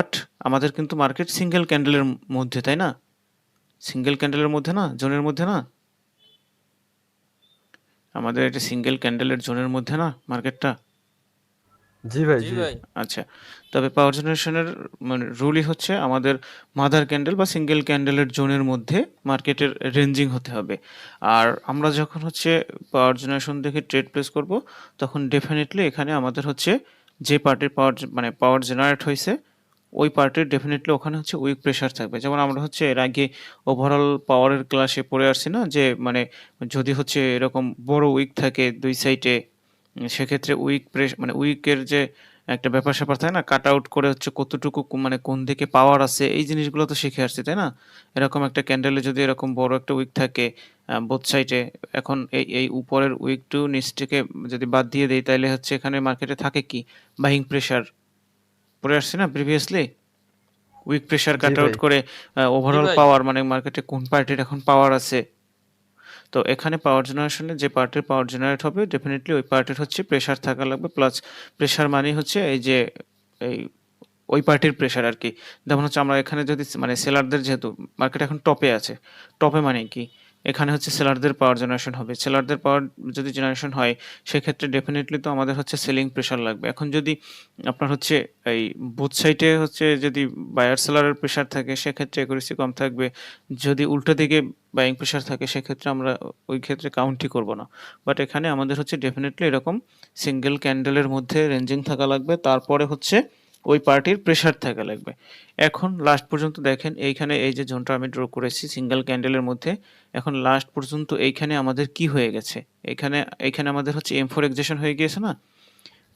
But আমাদের কিন্তু market single ক্যান্ডেলের মধ্যে, তাই না? সিঙ্গেল ক্যান্ডেলের মধ্যে না, জোনের মধ্যে না, আমাদের এটা সিঙ্গেল ক্যান্ডেলের জোনের মধ্যে না মার্কেটটা। জি ভাই, জি জি। ভাই। আচ্ছা, তবে পাওয়ার জেনারেশনের মানে রুলই হচ্ছে আমাদের মাদার ক্যান্ডেল বা সিঙ্গেল ক্যান্ডেলের জোনের মধ্যে মার্কেটের রেঞ্জিং হতে হবে। আর আমরা যখন হচ্ছে পাওয়ার জেনারেশন দেখে ট্রেড প্লেস করব, তখন ডেফিনেটলি এখানে আমাদের হচ্ছে যে পার্টির পাওয়ার জেনারেট হয়েছে ওই পার্টির ডেফিনেটলি ওখানে হচ্ছে উইক প্রেশার থাকবে। যেমন আমরা হচ্ছে এর আগে ওভারঅল পাওয়ারের ক্লাসে পড়ে আসছি না, যে মানে যদি হচ্ছে এরকম বড় উইক থাকে দুই সাইডে, সেক্ষেত্রে উইকের যে একটা ব্যাপার-স্যাপার থাকে না, কাট আউট করে হচ্ছে কতটুকু মানে কোন দিকে পাওয়ার আছে, এই জিনিসগুলো তো শিখে আসছি, তাই না? এরকম একটা ক্যান্ডেলে যদি এরকম বড় একটা উইক থাকে বোথ সাইডে, এখন এই উপরের উইক টু নিচ থেকে যদি বাদ দিয়ে দেই, তাইলে হচ্ছে এখানে মার্কেটে থাকে কি? Buying pressure. পড়ে আসছি না প্রিভিয়াসলি? উইক প্রেশার জি কাট আউট ভাই। করে জি ওভারঅল ভাই। পাওয়ার, মানে মার্কেটে কোন পার্টির এখন পাওয়ার আছে। তো এখানে পাওয়ার জেনারেশনে যে পার্টির পাওয়ার জেনারেট হবে ডেফিনেটলি ওই পার্টির হচ্ছে প্রেশার থাকা লাগবে, প্লাস প্রেশার মানে হচ্ছে এই যে এই ওই পার্টির প্রেশার আর কি। যেমন হচ্ছে আমরা এখানে যদি মানে সেলারদের, যেহেতু মার্কেট এখন টপে আছে, টপে মানে কি, এখানে হচ্ছে সেলারদের পাওয়ার জেনারেশন হবে। সেলারদের পাওয়ার যদি জেনারেশন হয়, সেক্ষেত্রে ডেফিনেটলি তো আমাদের হচ্ছে সেলিং প্রেশার লাগবে। এখন যদি আপনার হচ্ছে এই বুথ সাইডে হচ্ছে যদি বায়ার সেলারের প্রেশার থাকে, সেক্ষেত্রে একুরেসি কম থাকবে। যদি উল্টো দিকে বাইং প্রেশার থাকে, সেক্ষেত্রে আমরা ওই ক্ষেত্রে কাউন্টই করব না। বাট এখানে আমাদের হচ্ছে ডেফিনেটলি এরকম সিঙ্গেল ক্যান্ডেলের মধ্যে রেঞ্জিং থাকা লাগবে, তারপরে হচ্ছে ওই পার্টির প্রেশার থাকা লাগবে। এখন লাস্ট পর্যন্ত দেখেন, এইখানে এই যে জোনটা আমি ড্র করেছি সিঙ্গেল ক্যান্ডেলের মধ্যে, এখন লাস্ট পর্যন্ত এইখানে আমাদের কি হয়ে গেছে, এইখানে আমাদের হচ্ছে M4 এক্সেশন হয়ে গিয়েছে না।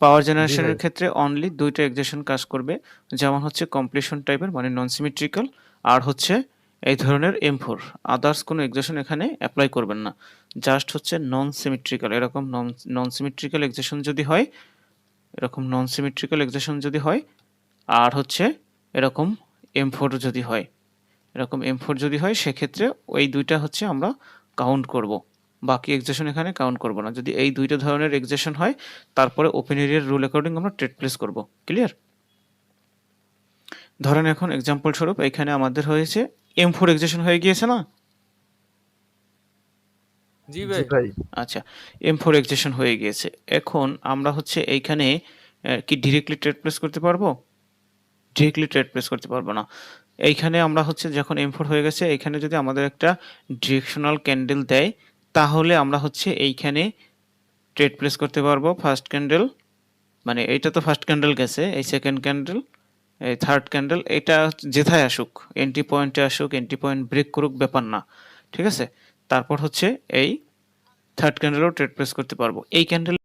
পাওয়ার জি ভাই। জেনারেশনের ক্ষেত্রে অনলি দুইটা এক্সেশন কাজ করবে, যেমন হচ্ছে কমপ্লিশন টাইপের মানে নন সিমেট্রিক্যাল, আর হচ্ছে এই ধরনের M4। আদার্স কোনো এক্সেশন এখানে অ্যাপ্লাই করবেন না, জাস্ট হচ্ছে নন সিমেট্রিক্যাল। এরকম নন সিমেট্রিক্যাল এক্সেশন যদি হয়, এরকম নন সিমেট্রিক্যাল এক্সেশন যদি হয়, আর হচ্ছে এরকম M4 যদি হয়, এরকম M4 যদি হয়, সেক্ষেত্রে ওই দুইটা হচ্ছে আমরা কাউন্ট করব, বাকি এক্সেশন এখানে কাউন্ট করব না। যদি এই দুইটা ধরনের এক্সেশন হয়, তারপরে ওপেন এরিয়ার রুল অ্যাকর্ডিং আমরা ট্রেড প্লেস করব। ক্লিয়ার? ধরেন এখন এক্সাম্পল স্বরূপ এখানে আমাদের হয়েছে M4 এক্সেশন হয়ে গিয়েছে না। জি জি ভাই। ভাই। আচ্ছা, M4 এক্সেশন হয়ে গিয়েছে। এখন আমরা হচ্ছে এইখানে কি ডিরেক্টলি ট্রেড প্লেস করতে পারবো? ডিরেক্টলি ট্রেড প্লেস করতে পারবো না। এইখানে আমরা হচ্ছে যখন M4 হয়ে গেছে, এইখানে যদি আমাদের একটা ডিরেকশনাল ক্যান্ডেল দেয়, তাহলে আমরা হচ্ছে এইখানে ট্রেড প্লেস করতে পারবো। ফার্স্ট ক্যান্ডেল মানে এইটা তো ফার্স্ট ক্যান্ডেল গেছে, এই সেকেন্ড ক্যান্ডেল, এই থার্ড ক্যান্ডেল, এটা যেথায় আসুক, এন্ট্রি পয়েন্টে আসুক, এন্ট্রি পয়েন্ট ব্রেক করুক, ব্যাপার না, ঠিক আছে। তারপর হচ্ছে এই থার্ড ক্যান্ডেলও ট্রেড প্লেস করতে পারবো। এই ক্যান্ডেল